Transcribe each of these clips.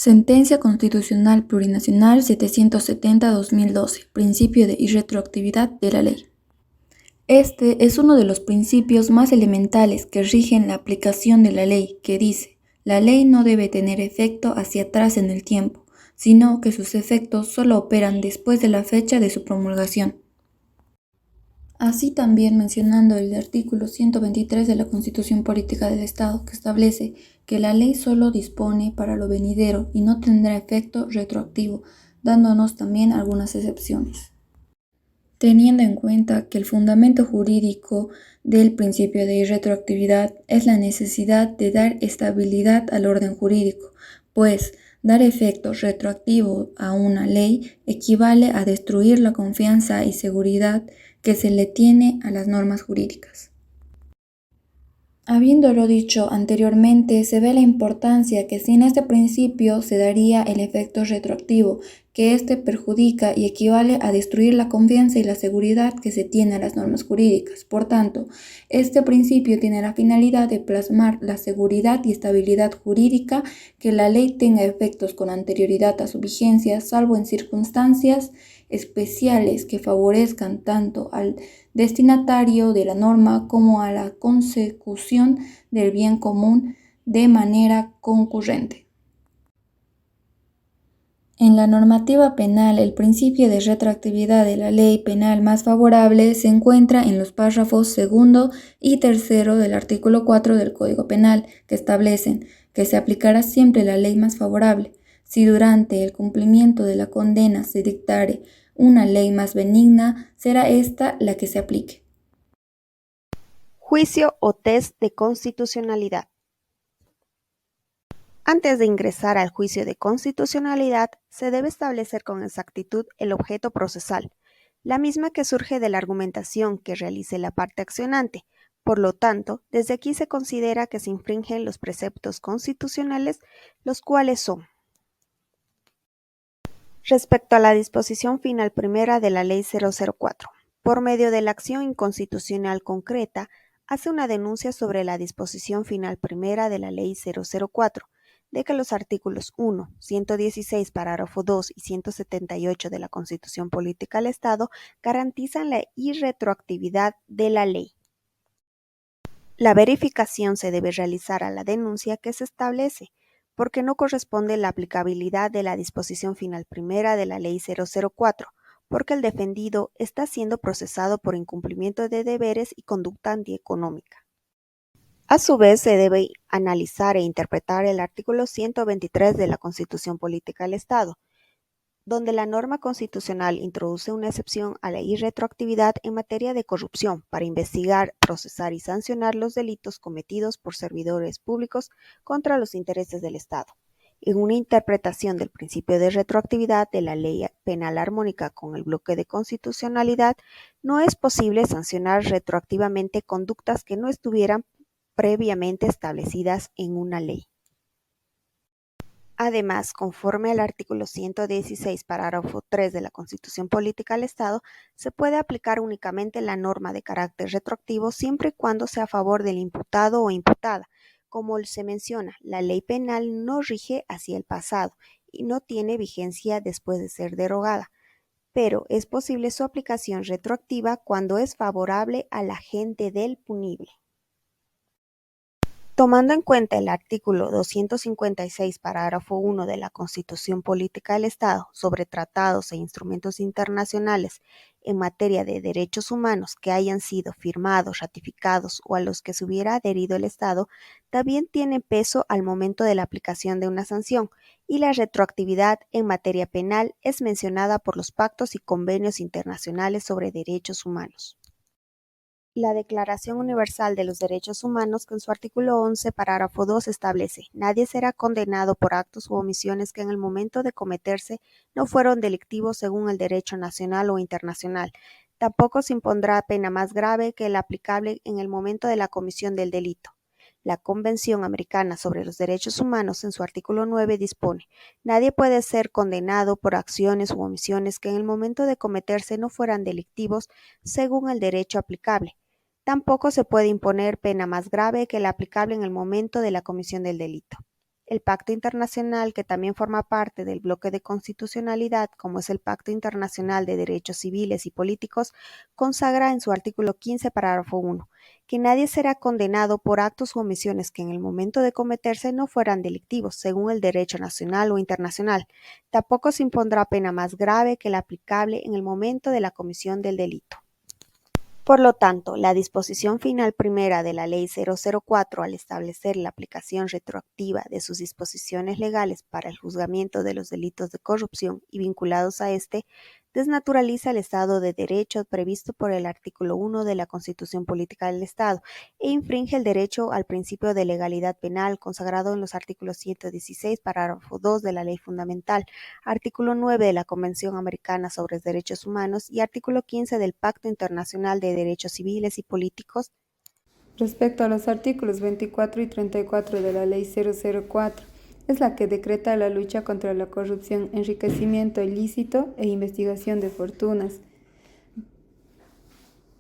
Sentencia Constitucional Plurinacional 770-2012, principio de irretroactividad de la ley. Este es uno de los principios más elementales que rigen la aplicación de la ley, que dice: la ley no debe tener efecto hacia atrás en el tiempo, sino que sus efectos solo operan después de la fecha de su promulgación. Así también mencionando el artículo 123 de la Constitución Política del Estado, que establece que la ley solo dispone para lo venidero y no tendrá efecto retroactivo, dándonos también algunas excepciones. Teniendo en cuenta que el fundamento jurídico del principio de irretroactividad es la necesidad de dar estabilidad al orden jurídico, pues dar efecto retroactivo a una ley equivale a destruir la confianza y seguridad que se le tiene a las normas jurídicas. Habiéndolo dicho anteriormente, se ve la importancia que sin este principio se daría el efecto retroactivo, que éste perjudica y equivale a destruir la confianza y la seguridad que se tiene a las normas jurídicas. Por tanto, este principio tiene la finalidad de plasmar la seguridad y estabilidad jurídica, que la ley tenga efectos con anterioridad a su vigencia, salvo en circunstancias especiales que favorezcan tanto al destinatario de la norma como a la consecución del bien común de manera concurrente. En la normativa penal, el principio de retroactividad de la ley penal más favorable se encuentra en los párrafos segundo y tercero del artículo 4 del Código Penal, que establecen que se aplicará siempre la ley más favorable. Si durante el cumplimiento de la condena se dictare una ley más benigna, será esta la que se aplique. Juicio o test de constitucionalidad. Antes de ingresar al juicio de constitucionalidad, se debe establecer con exactitud el objeto procesal, la misma que surge de la argumentación que realice la parte accionante. Por lo tanto, desde aquí se considera que se infringen los preceptos constitucionales, los cuales son: respecto a la disposición final primera de la Ley 004, por medio de la acción inconstitucional concreta, hace una denuncia sobre la disposición final primera de la Ley 004, de que los artículos 1, 116, parágrafo 2 y 178 de la Constitución Política del Estado garantizan la irretroactividad de la ley. La verificación se debe realizar a la denuncia que se establece, porque no corresponde la aplicabilidad de la disposición final primera de la Ley 004, porque el defendido está siendo procesado por incumplimiento de deberes y conducta antieconómica. A su vez, se debe analizar e interpretar el artículo 123 de la Constitución Política del Estado, donde la norma constitucional introduce una excepción a la irretroactividad en materia de corrupción para investigar, procesar y sancionar los delitos cometidos por servidores públicos contra los intereses del Estado. En una interpretación del principio de retroactividad de la ley penal armónica con el bloque de constitucionalidad, no es posible sancionar retroactivamente conductas que no estuvieran previamente establecidas en una ley. Además, conforme al artículo 116, parágrafo 3 de la Constitución Política del Estado, se puede aplicar únicamente la norma de carácter retroactivo siempre y cuando sea a favor del imputado o imputada. Como se menciona, la ley penal no rige hacia el pasado y no tiene vigencia después de ser derogada, pero es posible su aplicación retroactiva cuando es favorable al agente del punible. Tomando en cuenta el artículo 256, parágrafo 1 de la Constitución Política del Estado sobre tratados e instrumentos internacionales en materia de derechos humanos que hayan sido firmados, ratificados o a los que se hubiera adherido el Estado, también tiene peso al momento de la aplicación de una sanción, y la retroactividad en materia penal es mencionada por los pactos y convenios internacionales sobre derechos humanos. La Declaración Universal de los Derechos Humanos, que en su artículo 11, parágrafo 2, establece: nadie será condenado por actos u omisiones que en el momento de cometerse no fueron delictivos según el derecho nacional o internacional. Tampoco se impondrá pena más grave que la aplicable en el momento de la comisión del delito. La Convención Americana sobre los Derechos Humanos, en su artículo 9, dispone: nadie puede ser condenado por acciones u omisiones que en el momento de cometerse no fueran delictivos según el derecho aplicable. Tampoco se puede imponer pena más grave que la aplicable en el momento de la comisión del delito. El Pacto Internacional, que también forma parte del bloque de constitucionalidad, como es el Pacto Internacional de Derechos Civiles y Políticos, consagra en su artículo 15, parágrafo 1, que nadie será condenado por actos u omisiones que en el momento de cometerse no fueran delictivos, según el derecho nacional o internacional. Tampoco se impondrá pena más grave que la aplicable en el momento de la comisión del delito. Por lo tanto, la disposición final primera de la Ley 004, al establecer la aplicación retroactiva de sus disposiciones legales para el juzgamiento de los delitos de corrupción y vinculados a este, desnaturaliza el Estado de Derecho previsto por el artículo 1 de la Constitución Política del Estado e infringe el derecho al principio de legalidad penal consagrado en los artículos 116, parágrafo 2 de la Ley Fundamental, artículo 9 de la Convención Americana sobre los Derechos Humanos y artículo 15 del Pacto Internacional de Derechos Civiles y Políticos. Respecto a los artículos 24 y 34 de la Ley 004, es la que decreta la lucha contra la corrupción, enriquecimiento ilícito e investigación de fortunas.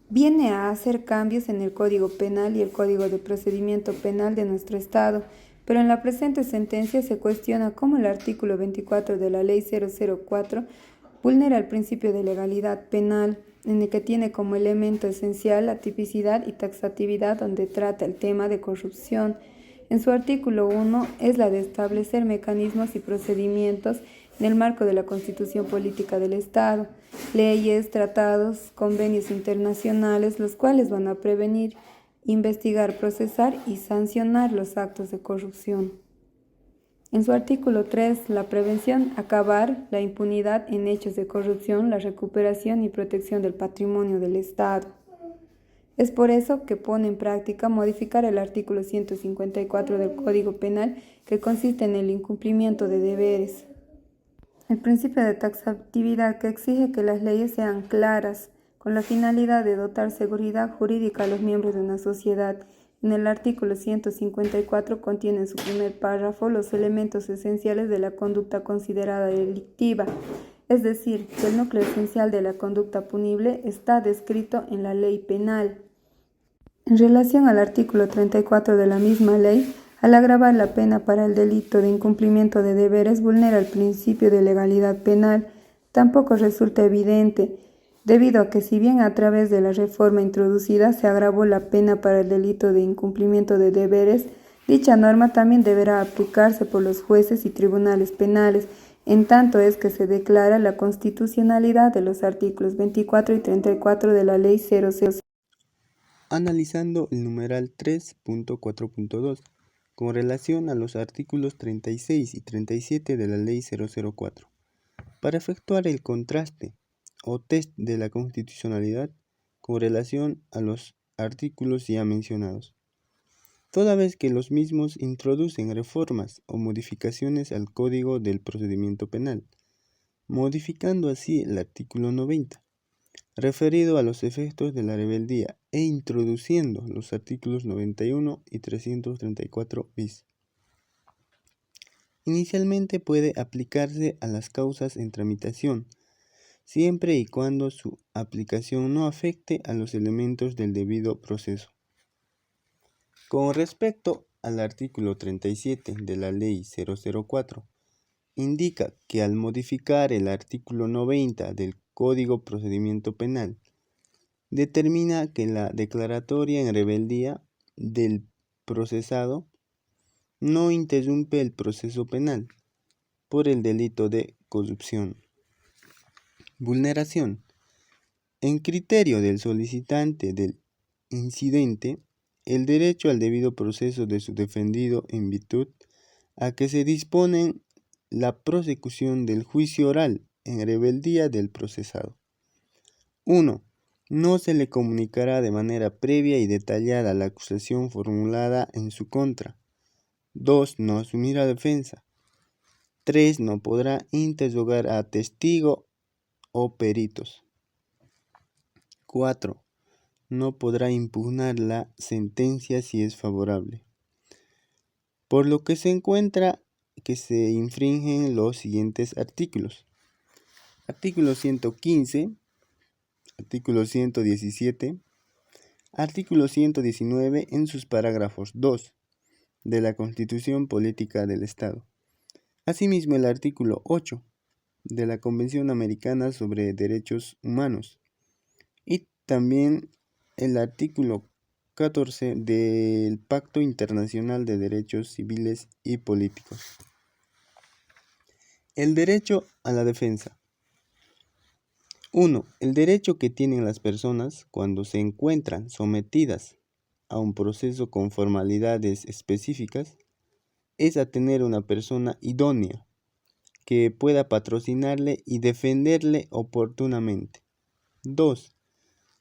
Viene a hacer cambios en el Código Penal y el Código de Procedimiento Penal de nuestro Estado, pero en la presente sentencia se cuestiona cómo el artículo 24 de la Ley 004 vulnera el principio de legalidad penal, en el que tiene como elemento esencial la tipicidad y taxatividad donde trata el tema de corrupción. En su artículo 1 es la de establecer mecanismos y procedimientos en el marco de la Constitución Política del Estado, leyes, tratados, convenios internacionales, los cuales van a prevenir, investigar, procesar y sancionar los actos de corrupción. En su artículo 3, la prevención, acabar la impunidad en hechos de corrupción, la recuperación y protección del patrimonio del Estado. Es por eso que pone en práctica modificar el artículo 154 del Código Penal, que consiste en el incumplimiento de deberes. El principio de taxatividad, que exige que las leyes sean claras, con la finalidad de dotar seguridad jurídica a los miembros de una sociedad. En el artículo 154 contiene en su primer párrafo los elementos esenciales de la conducta considerada delictiva, es decir, que el núcleo esencial de la conducta punible está descrito en la ley penal. En relación al artículo 34 de la misma ley, al agravar la pena para el delito de incumplimiento de deberes, vulnera el principio de legalidad penal. Tampoco resulta evidente, debido a que si bien a través de la reforma introducida se agravó la pena para el delito de incumplimiento de deberes, dicha norma también deberá aplicarse por los jueces y tribunales penales, en tanto es que se declara la constitucionalidad de los artículos 24 y 34 de la Ley 00. Analizando el numeral 3.4.2 con relación a los artículos 36 y 37 de la Ley 004, para efectuar el contraste o test de la constitucionalidad con relación a los artículos ya mencionados, toda vez que los mismos introducen reformas o modificaciones al Código del Procedimiento Penal, modificando así el artículo 90, referido a los efectos de la rebeldía, e introduciendo los artículos 91 y 334 bis. Inicialmente puede aplicarse a las causas en tramitación, siempre y cuando su aplicación no afecte a los elementos del debido proceso. Con respecto al artículo 37 de la Ley 004, indica que al modificar el artículo 90 del Código Procedimiento Penal, determina que la declaratoria en rebeldía del procesado no interrumpe el proceso penal por el delito de corrupción. Vulneración. En criterio del solicitante del incidente, el derecho al debido proceso de su defendido en virtud a que se dispone la prosecución del juicio oral en rebeldía del procesado. 1. No se le comunicará de manera previa y detallada la acusación formulada en su contra. 2. No asumirá defensa. 3. No podrá interrogar a testigo o peritos. 4. No podrá impugnar la sentencia si es favorable. Por lo que se encuentra que se infringen los siguientes artículos. Artículo 115. Artículo 117, artículo 119 en sus parágrafos 2, de la Constitución Política del Estado. Asimismo, el artículo 8 de la Convención Americana sobre Derechos Humanos y también el artículo 14 del Pacto Internacional de Derechos Civiles y Políticos. El derecho a la defensa. 1. El derecho que tienen las personas cuando se encuentran sometidas a un proceso con formalidades específicas es a tener una persona idónea que pueda patrocinarle y defenderle oportunamente. 2.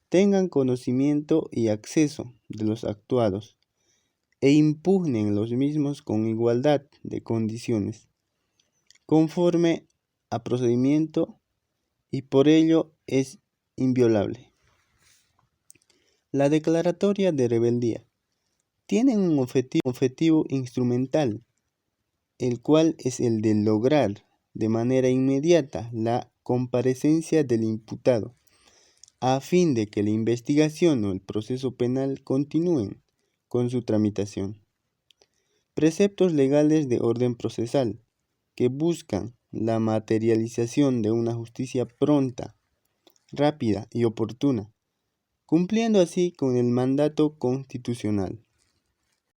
Tengan conocimiento y acceso de los actuados e impugnen los mismos con igualdad de condiciones, conforme a procedimiento y por ello es inviolable. La declaratoria de rebeldía tiene un objetivo instrumental, el cual es el de lograr de manera inmediata la comparecencia del imputado, a fin de que la investigación o el proceso penal continúen con su tramitación. Preceptos legales de orden procesal que buscan la materialización de una justicia pronta, rápida y oportuna, cumpliendo así con el mandato constitucional.